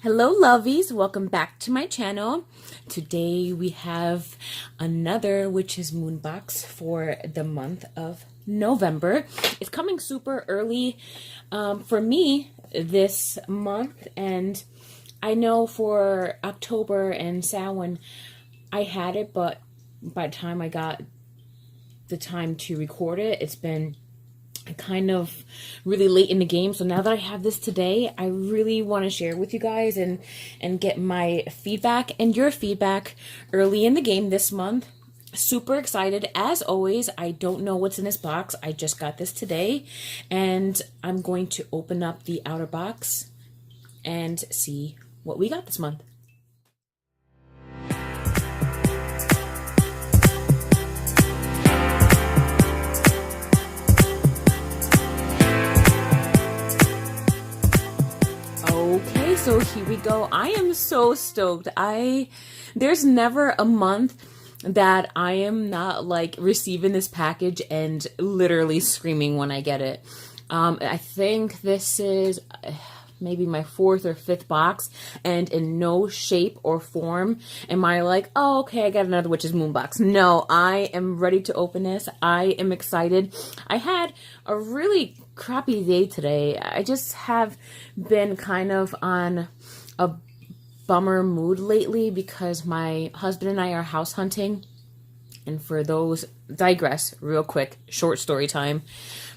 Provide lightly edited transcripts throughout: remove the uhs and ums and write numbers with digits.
Hello lovies, welcome back to my channel. Today we have another Witch's Moon box for the month of November. It's coming super early for me this month, and I know for October and Samhain I had it, but by the time I got the time to record it, it's been kind of really late in the game. So now that I have this today, I really want to share with you guys and get my feedback and your feedback early in the game this month. Super excited as always. I don't know what's in this box. I just got this today, and I'm going to open up the outer box and see what we got this month. Okay, so here we go. I am so stoked. There's never a month that I am not like receiving this package and literally screaming when I get it. I think this is maybe my fourth or fifth box, and in no shape or form am I like, oh, okay, I got another Witch's Moon box. No, I am ready to open this. I am excited. I had a really crappy day today. I just have been kind of on a bummer mood lately because my husband and I are house hunting. And for those, digress real quick, short story time.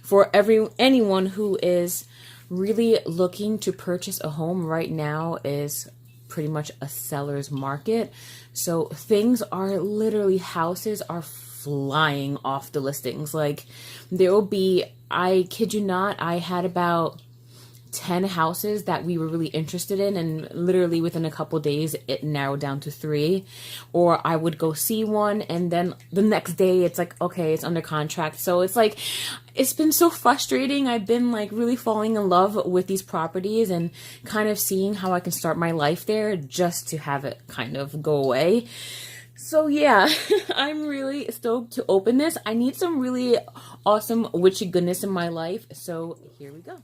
For anyone who is really looking to purchase a home right now is pretty much a seller's market. So things are literally, houses are flying off the listings. Like there will be, I kid you not, I had about 10 houses that we were really interested in, and literally within a couple days it narrowed down to 3. Or I would go see one and then the next day it's like, okay, it's under contract. So it's like, it's been so frustrating. I've been like really falling in love with these properties and kind of seeing how I can start my life there just to have it kind of go away. So yeah, I'm really stoked to open this. I need some really awesome witchy goodness in my life. So here we go.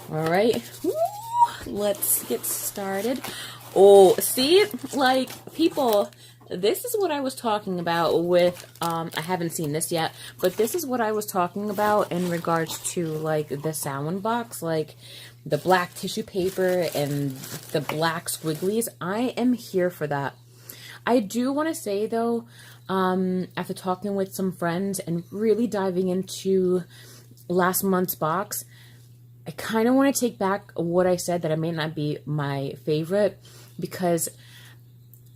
All right, let's get started. Oh, see, like people, this is what I was talking about with, I haven't seen this yet, but this is what I was talking about in regards to like the Samhain box, like the black tissue paper and the black squigglies. I am here for that. I do want to say though, after talking with some friends and really diving into last month's box, I kind of want to take back what I said, that it may not be my favorite, because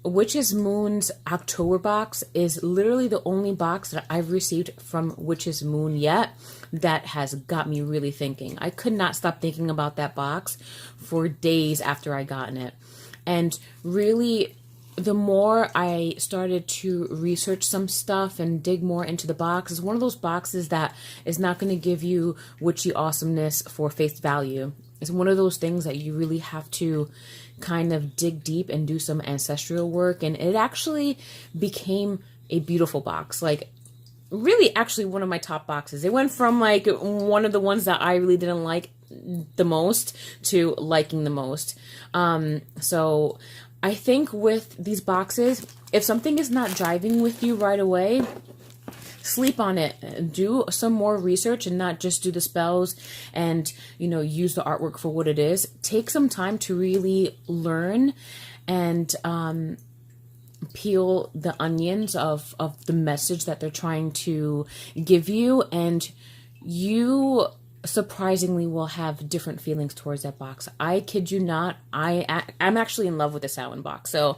Witch's Moon's October box is literally the only box that I've received from Witch's Moon yet that has got me really thinking. I could not stop thinking about that box for days after I gotten it. And really, the more I started to research some stuff and dig more into the box, it's one of those boxes that is not going to give you witchy awesomeness for face value. It's one of those things that you really have to kind of dig deep and do some ancestral work. And it actually became a beautiful box. Like really actually one of my top boxes. It went from like one of the ones that I really didn't like the most to liking the most. So I think with these boxes, if something is not driving with you right away, sleep on it. Do some more research and not just do the spells and, you know, use the artwork for what it is. Take some time to really learn and peel the onions of the message that they're trying to give you, and you surprisingly will have different feelings towards that box. I kid you not, I'm actually in love with the Samhain box. So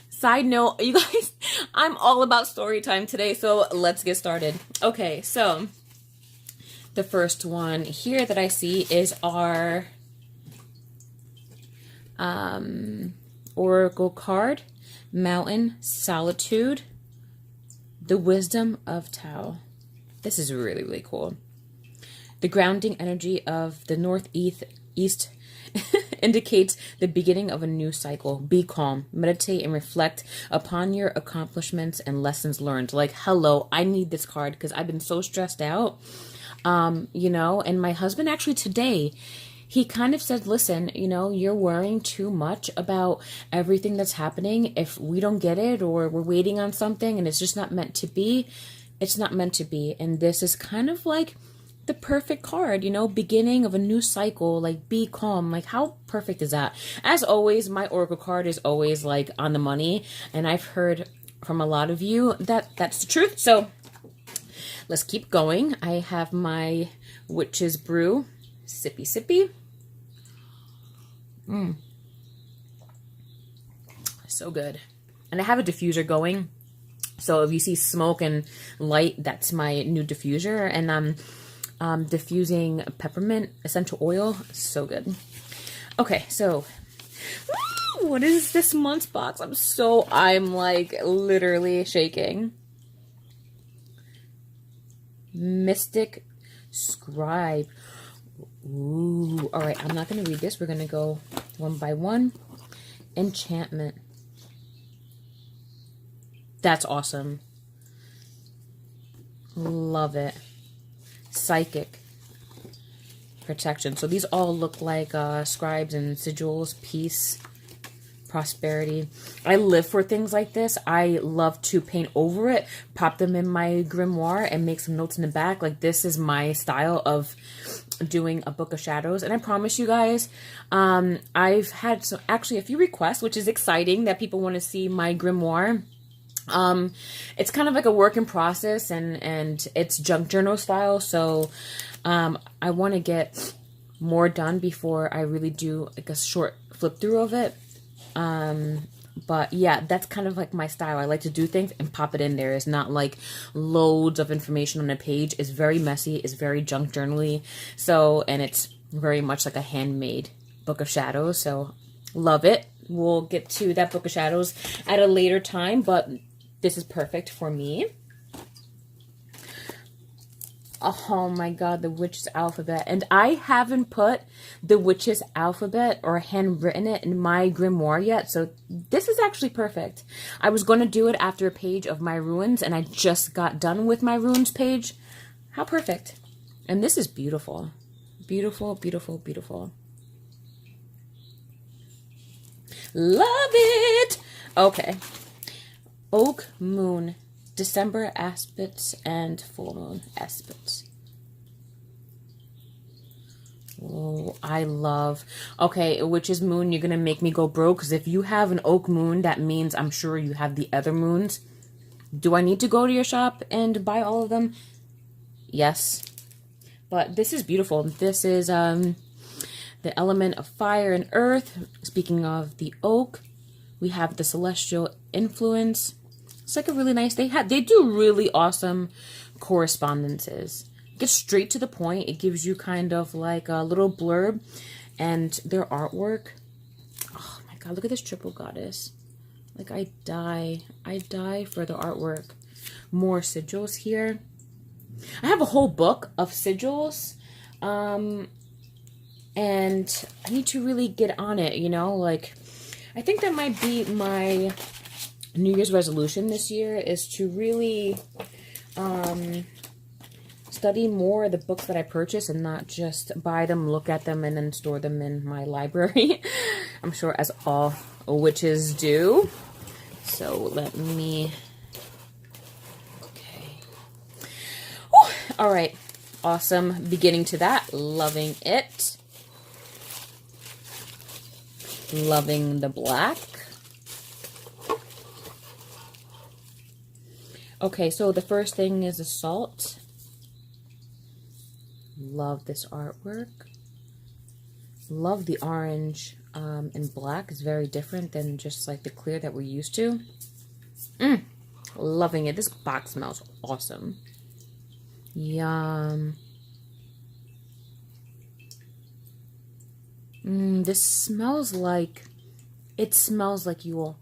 side note, you guys, I'm all about story time today, so let's get started. Okay, so the first one here that I see is our oracle card, Mountain Solitude, the Wisdom of Tao. This is really, really cool. The grounding energy of the northeast indicates the beginning of a new cycle. Be calm, meditate, and reflect upon your accomplishments and lessons learned. Like, hello, I need this card because I've been so stressed out. You know, and my husband actually today, he kind of said, listen, you know, you're worrying too much about everything that's happening. If we don't get it, or we're waiting on something and it's just not meant to be, it's not meant to be. And this is kind of like the perfect card, you know, beginning of a new cycle, like be calm. Like how perfect is that? As always, my oracle card is always like on the money, and I've heard from a lot of you that that's the truth. So let's keep going. I have my witch's brew, sippy sippy. So good. And I have a diffuser going, so if you see smoke and light, that's my new diffuser. And diffusing peppermint essential oil. So good. Okay, so what is this month's box? I'm like literally shaking. Mystic Scribe. Ooh, all right, I'm not going to read this. We're going to go one by one. Enchantment. That's awesome. Love it. Psychic. Protection. So these all look like scribes and sigils. Peace. Prosperity. I live for things like this. I love to paint over it, pop them in my grimoire, and make some notes in the back. Like this is my style of doing a book of shadows. And I promise you guys, I've had actually a few requests, which is exciting, that people want to see my grimoire. It's kind of like a work in process, and it's junk journal style. So, I want to get more done before I really do like a short flip through of it. But yeah, that's kind of like my style. I like to do things and pop it in there. It's not like loads of information on a page. It's very messy. It's very junk journal-y. So, and it's very much like a handmade book of shadows. So love it. We'll get to that book of shadows at a later time, but this is perfect for me. Oh my god, the witch's alphabet. And I haven't put the witch's alphabet or handwritten it in my grimoire yet, so this is actually perfect. I was going to do it after a page of my runes, and I just got done with my runes page. How perfect. And this is beautiful. Beautiful, beautiful, beautiful. Love it! Okay. Oak Moon. December aspects and full moon aspects. Oh, I love. Okay, witch's moon, you're gonna make me go broke, because if you have an oak moon, that means I'm sure you have the other moons. Do I need to go to your shop and buy all of them? Yes. But this is beautiful. This is the element of fire and earth. Speaking of the oak, we have the celestial influence. It's like a really nice, they do really awesome correspondences. Get straight to the point. It gives you kind of like a little blurb, and their artwork. Oh my god, look at this triple goddess. Like I die for the artwork. More sigils here. I have a whole book of sigils, and I need to really get on it, you know, like I think that might be my New Year's resolution this year, is to really study more of the books that I purchase and not just buy them, look at them, and then store them in my library. I'm sure as all witches do. So let me... Okay. Whew. All right. Awesome beginning to that. Loving it. Loving the black. Okay, so the first thing is assault. Love this artwork. Love the orange and black. It's very different than just like the clear that we're used to. Loving it. This box smells awesome. Yum. This smells like, it smells like Yule.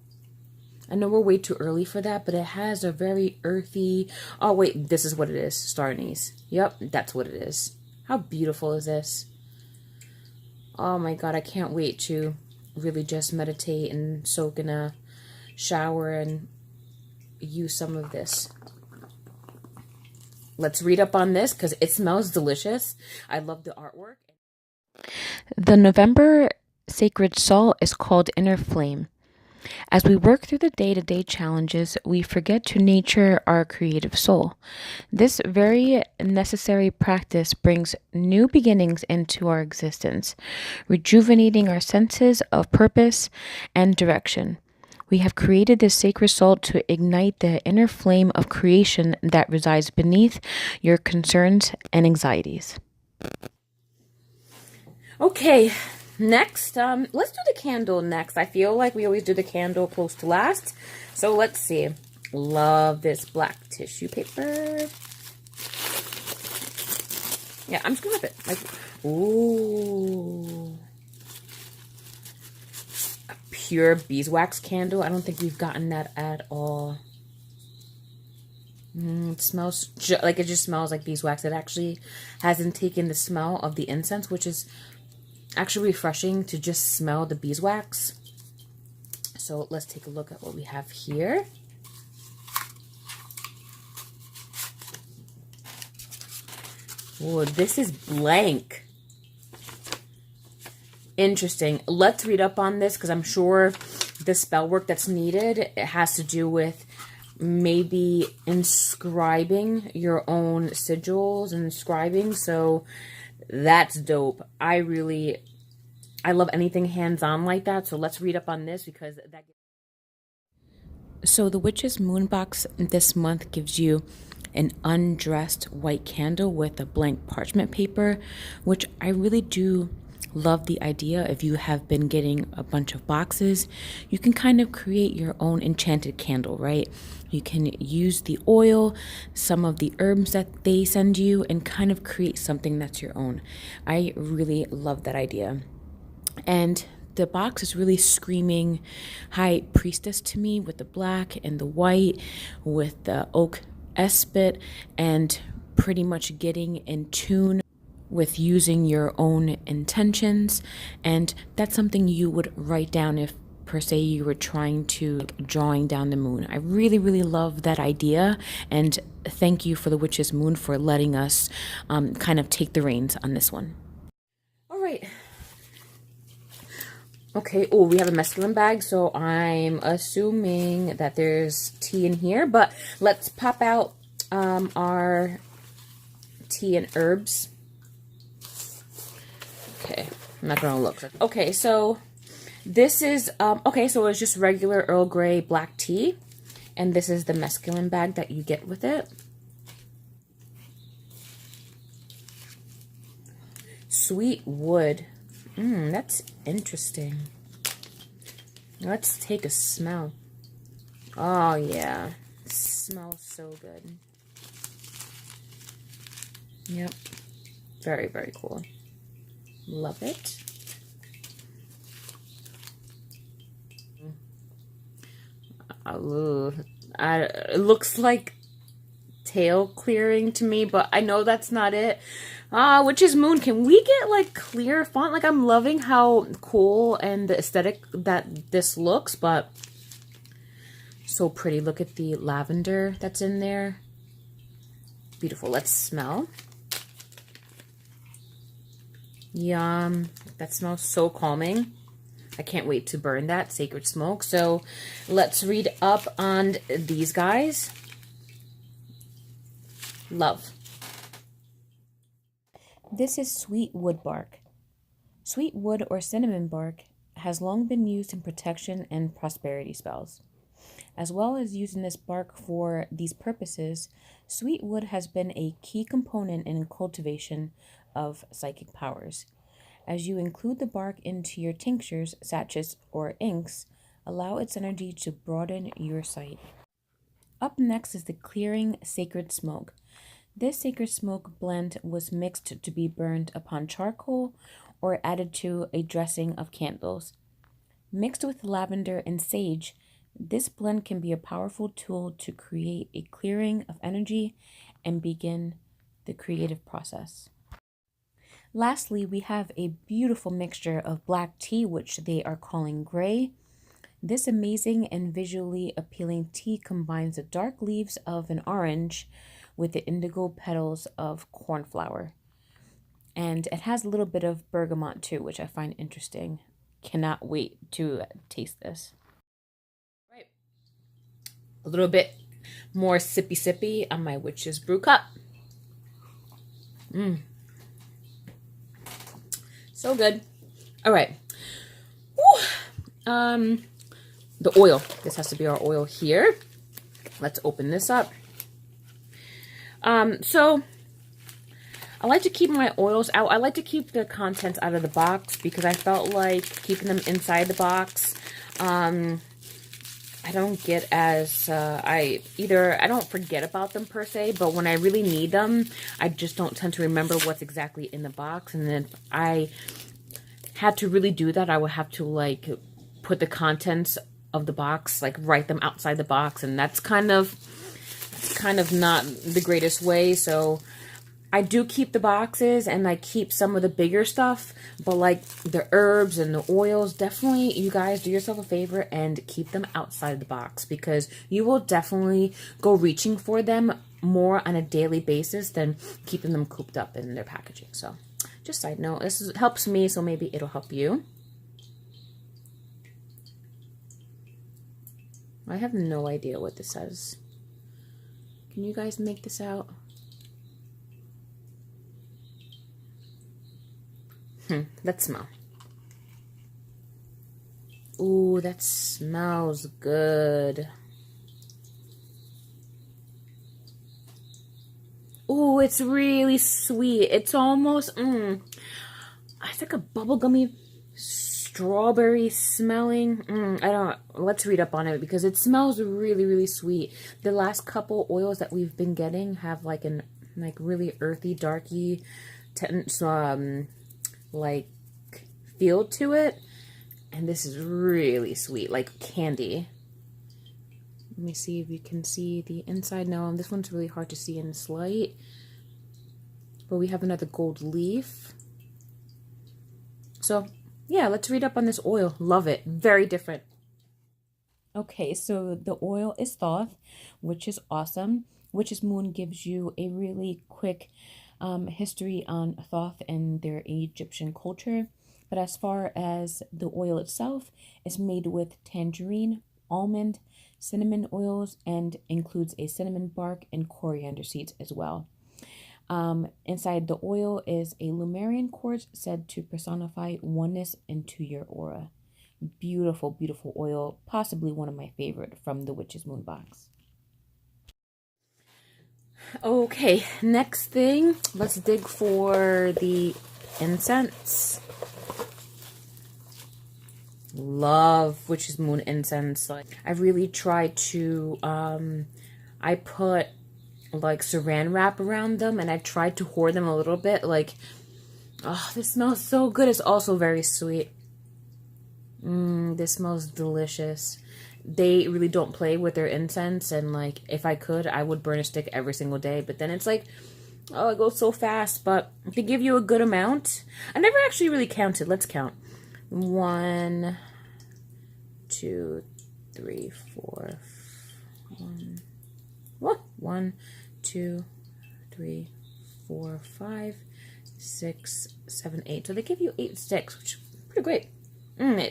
I know we're way too early for that, but it has a very earthy... Oh, wait, this is what it is. Star anise. Yep, that's what it is. How beautiful is this? Oh my god, I can't wait to really just meditate and soak in a shower and use some of this. Let's read up on this, because it smells delicious. I love the artwork. The November sacred salt is called Inner Flame. As we work through the day to day challenges, we forget to nurture our creative soul. This very necessary practice brings new beginnings into our existence, rejuvenating our senses of purpose and direction. We have created this sacred salt to ignite the inner flame of creation that resides beneath your concerns and anxieties. Okay, next, let's do the candle next. I feel like we always do the candle close to last. So let's see. Love this black tissue paper. Yeah, I'm just gonna rip it. Like, ooh. A pure beeswax candle. I don't think we've gotten that at all. It smells like it just smells like beeswax. It actually hasn't taken the smell of the incense, which is actually refreshing to just smell the beeswax. So let's take a look at what we have here. Oh, this is blank. Interesting. Let's read up on this because I'm sure the spell work that's needed, it has to do with maybe inscribing your own sigils and scribing. So that's dope. I love anything hands-on like that. So let's read up on this because that. So the Witch's Moonbox this month gives you an undressed white candle with a blank parchment paper, which I really do love the idea. If you have been getting a bunch of boxes, you can kind of create your own enchanted candle, right? You can use the oil, some of the herbs that they send you, and kind of create something that's your own. I really love that idea. And the box is really screaming high priestess to me, with the black and the white, with the oak espit, and pretty much getting in tune with using your own intentions. And that's something you would write down if per se you were trying to drawing down the moon. I really love that idea, and thank you for the Witch's Moon for letting us kind of take the reins on this one. All right. Okay, oh, we have a mescaline bag, so I'm assuming that there's tea in here, but let's pop out our tea and herbs. Okay, I'm not gonna look. Okay, so this is, okay, so it's just regular Earl Grey black tea, and this is the mescaline bag that you get with it. Sweet wood. That's interesting. Let's take a smell. Oh, yeah. It smells so good. Yep. Very cool. Love it. It looks like tail clearing to me, but I know that's not it. Witch's Moon, can we get like clear font? Like, I'm loving how cool and the aesthetic that this looks, but so pretty. Look at the lavender that's in there. Beautiful. Let's smell. Yum. That smells so calming. I can't wait to burn that sacred smoke. So let's read up on these guys. Love. This is sweet wood bark. Sweet wood or cinnamon bark has long been used in protection and prosperity spells. As well as using this bark for these purposes, sweet wood has been a key component in cultivation of psychic powers. As you include the bark into your tinctures, sachets, or inks, allow its energy to broaden your sight. Up next is the clearing sacred smoke. This sacred smoke blend was mixed to be burned upon charcoal or added to a dressing of candles. Mixed with lavender and sage, this blend can be a powerful tool to create a clearing of energy and begin the creative process. Lastly, we have a beautiful mixture of black tea, which they are calling gray. This amazing and visually appealing tea combines the dark leaves of an orange with the indigo petals of cornflower. And it has a little bit of bergamot too, which I find interesting. Cannot wait to taste this. Right. A little bit more sippy on my witch's brew cup. So good. All right. Woo. The oil. This has to be our oil here. Let's open this up. So I like to keep my oils out. I like to keep the contents out of the box because I felt like keeping them inside the box, I don't get as, I don't forget about them per se, but when I really need them, I just don't tend to remember what's exactly in the box. And then if I had to really do that, I would have to like put the contents of the box, like write them outside the box. And that's kind of not the greatest way. So I do keep the boxes and I keep some of the bigger stuff, but like the herbs and the oils, definitely you guys do yourself a favor and keep them outside the box because you will definitely go reaching for them more on a daily basis than keeping them cooped up in their packaging. So just side note, helps me, so maybe it'll help you. I have no idea what this says. Can you guys make this out? Let's smell. Ooh, that smells good. Ooh, it's really sweet. It's almost, it's like a bubblegummy strawberry smelling. Let's read up on it because it smells really, really sweet. The last couple oils that we've been getting have like an really earthy, darky, like feel to it, and this is really sweet, like candy. Let me see if you can see the inside. No, this one's really hard to see in this light, but we have another gold leaf. So yeah, let's read up on this oil. Love it. Very different. Okay, so the oil is Thoth, which is awesome. Witch's Moon gives you a really quick history on Thoth and their Egyptian culture. But as far as the oil itself, it's made with tangerine, almond, cinnamon oils, and includes a cinnamon bark and coriander seeds as well. Inside the oil is a Lumerian quartz said to personify oneness into your aura. Beautiful, beautiful oil. Possibly one of my favorite from the Witch's Moon box. Okay, next thing, let's dig for the incense. Love Witch's Moon incense. Like, I really try to, I put like saran wrap around them and I tried to hoard them a little bit. Like, oh, this smells so good. It's also very sweet. This smells delicious. They really don't play with their incense, and like if I could, I would burn a stick every single day, but then it's like, oh, it goes so fast. But they give you a good amount. I never actually really counted. Let's count. 1, 2, 3, 4. 1, 2, 3, 4, 5, 6, 7, 8. So they give you 8 sticks, which is pretty great.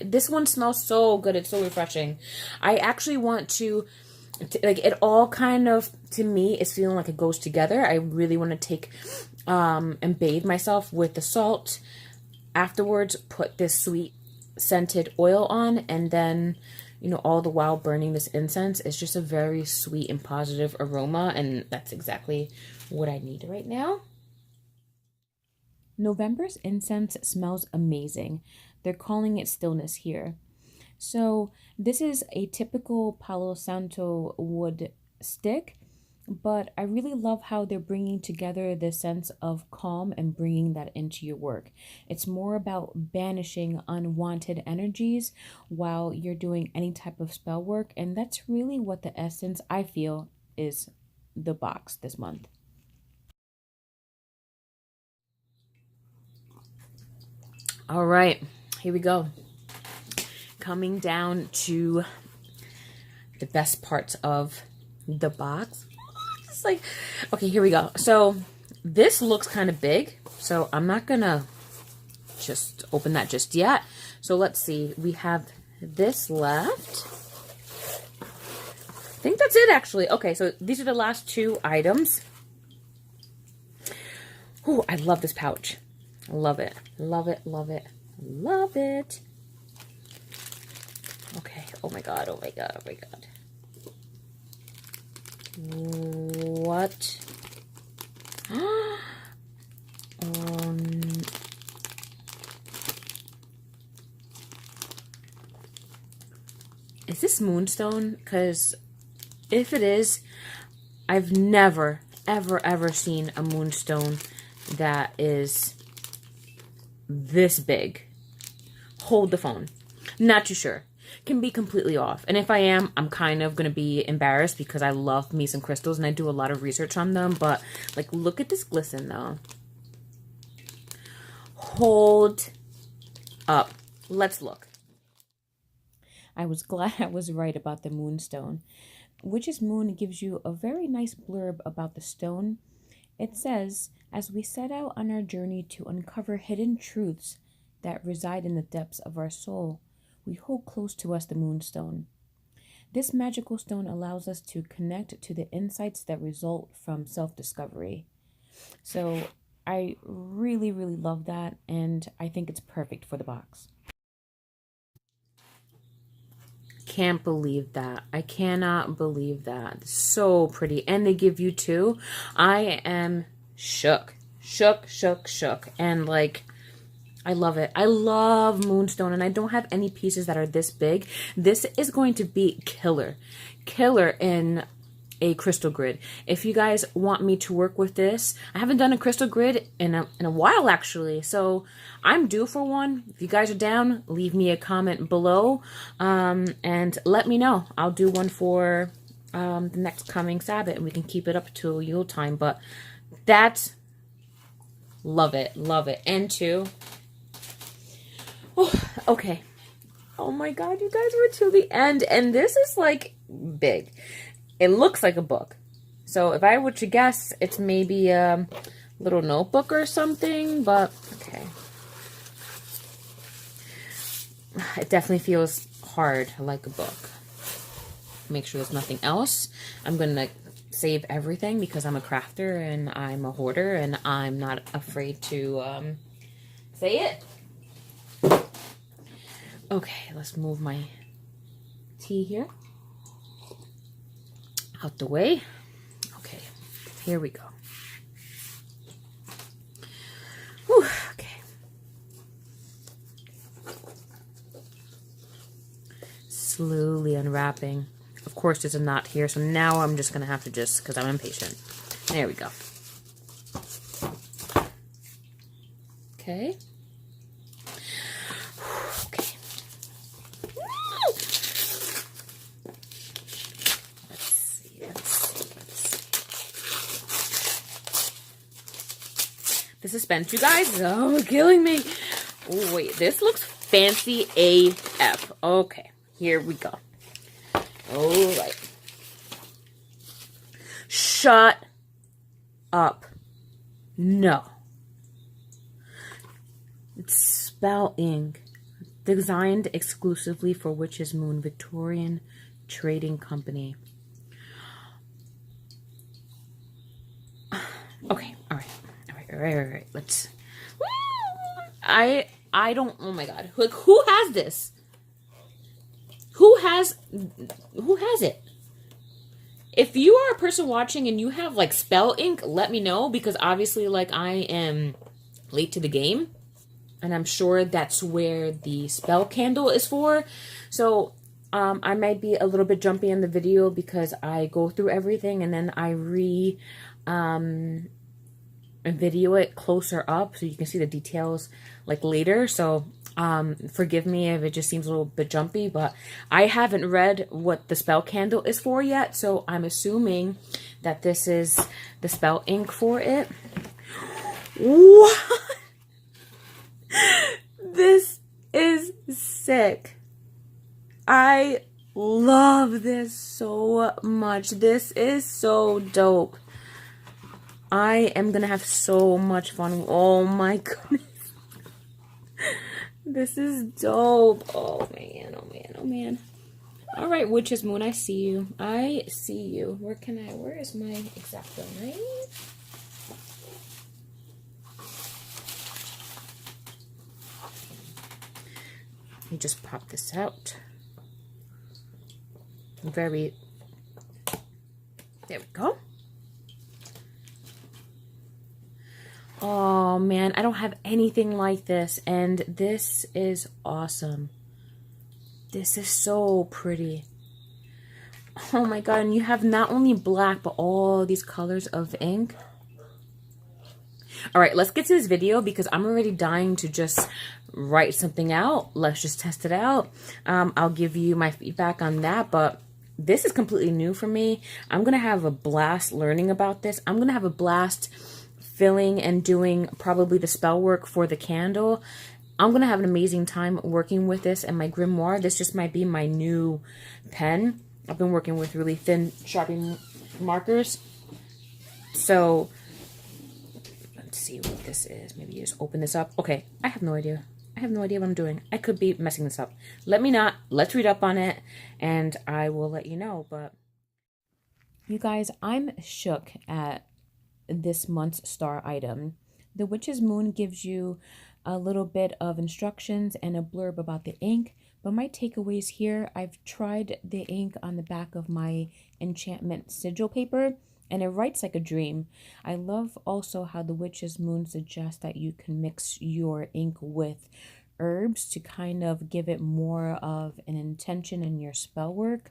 This one smells so good. It's so refreshing. I actually want to like, it all kind of, to me, is feeling like it goes together. I really want to take and bathe myself with the salt. Afterwards, put this sweet scented oil on, and then, you know, all the while burning this incense. It's just a very sweet and positive aroma, and that's exactly what I need right now. November's incense smells amazing. They're calling it Stillness here. So this is a typical Palo Santo wood stick, but I really love how they're bringing together the sense of calm and bringing that into your work. It's more about banishing unwanted energies while you're doing any type of spell work, and that's really what the essence, I feel, is the box this month. All right, here we go. Coming down to the best parts of the box. It's like, okay, here we go. So this looks kind of big, so I'm not gonna just open that just yet. So let's see, we have this left. I think that's it actually. Okay, so these are the last 2 items. Oh, I love this pouch. Love it, love it, love it, love it. Okay, oh my god, oh my god, oh my god. What? Is this Moonstone? Because if it is, I've never, ever seen a Moonstone that is this big. Hold the phone. Not too sure. Can be completely off. And if I am, I'm kind of going to be embarrassed because I love me some crystals and I do a lot of research on them. But, like, look at this glisten, though. Hold up. Let's look. I was glad I was right about the Moonstone. Witch's Moon gives you a very nice blurb about the stone. It says, as we set out on our journey to uncover hidden truths that reside in the depths of our soul, we hold close to us the Moonstone. This magical stone allows us to connect to the insights that result from self-discovery. So I really love that, and I think it's perfect for the box. Can't believe that. I cannot believe that. So pretty. And they give you 2. I am shook. Shook. And like, I love it. I love Moonstone, and I don't have any pieces that are this big. This is going to be killer. Killer in a crystal grid. If you guys want me to work with this, I haven't done a crystal grid in a while actually, so I'm due for one. If you guys are down, leave me a comment below and let me know. I'll do one for the next coming Sabbath, and we can keep it up till Yule time. But that's love it. And 2. Oh, okay. Oh my god, you guys were to the end, and this is like big. It looks like a book. So if I were to guess, it's maybe a little notebook or something, but okay. It definitely feels hard, like a book. Make sure there's nothing else. I'm going to save everything because I'm a crafter and I'm a hoarder and I'm not afraid to say it. Okay, let's move my tea here out the way. Okay, here we go. Whew, okay. Slowly unwrapping. Of course, there's a knot here, so now I'm just going to have to because I'm impatient. There we go. Okay. The suspense, you guys, is killing me. Oh, wait, this looks fancy AF. Okay, here we go. All right. Shut up. No. It's spell ink. Designed exclusively for Witch's Moon, Victorian Trading Company. Okay, all right. Right. Let's. I don't. Oh my god. Like, who has this? Who has it? If you are a person watching and you have like spell ink, let me know, because obviously, like, I am late to the game, and I'm sure that's where the spell candle is for. So I might be a little bit jumpy in the video because I go through everything and then I video it closer up so you can see the details like later. So forgive me if it just seems a little bit jumpy, but I haven't read what the spell candle is for yet, so I'm assuming that this is the spell ink for it. What? This is sick. I love this so much. This is so dope. I am gonna have so much fun. Oh my goodness. This is dope. Oh man, oh man, oh man. All right, Witch's Moon, I see you. I see you. Where is my X-Acto knife? Let me just pop this out. There we go. Oh man, I don't have anything like this, and this is awesome. This is so pretty. Oh my god, and you have not only black, but all these colors of ink. All right, let's get to this video because I'm already dying to just write something out. Let's just test it out. I'll give you my feedback on that, but this is completely new for me. I'm going to have a blast learning about this. I'm going to have a blast filling and doing probably the spell work for the candle. I'm going to have an amazing time working with this and my grimoire. This just might be my new pen. I've been working with really thin sharpening markers. So let's see what this is. Maybe you just open this up. Okay, I have no idea. I have no idea what I'm doing. I could be messing this up. Let me not. Let's read up on it and I will let you know. But you guys, I'm shook at this month's star item. The Witch's Moon gives you a little bit of instructions and a blurb about the ink, but my takeaways here, I've tried the ink on the back of my enchantment sigil paper and it writes like a dream. I love also how the Witch's Moon suggests that you can mix your ink with herbs to kind of give it more of an intention in your spell work.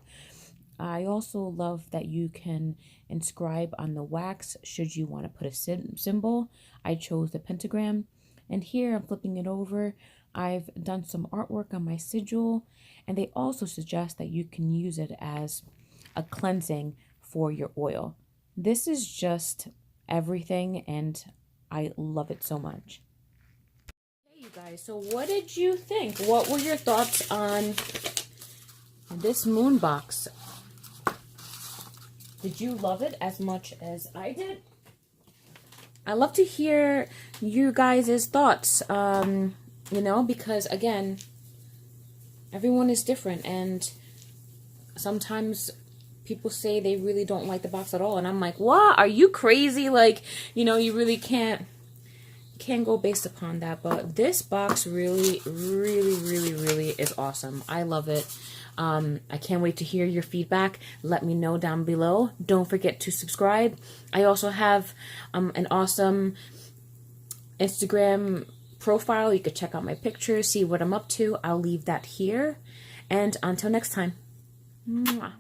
I also love that you can inscribe on the wax should you want to put a symbol. I chose the pentagram. And here I'm flipping it over. I've done some artwork on my sigil. And they also suggest that you can use it as a cleansing for your oil. This is just everything and I love it so much. Hey you guys, so what did you think? What were your thoughts on this moon box? Did you love it as much as I did? I love to hear you guys' thoughts, you know, because again, everyone is different and sometimes people say they really don't like the box at all. And I'm like, what? Are you crazy? Like, you know, you really can't go based upon that. But this box really, really, really, really is awesome. I love it. I can't wait to hear your feedback. Let me know down below. Don't forget to subscribe. I also have an awesome Instagram profile. You could check out my pictures, see what I'm up to. I'll leave that here. And until next time. Mwah.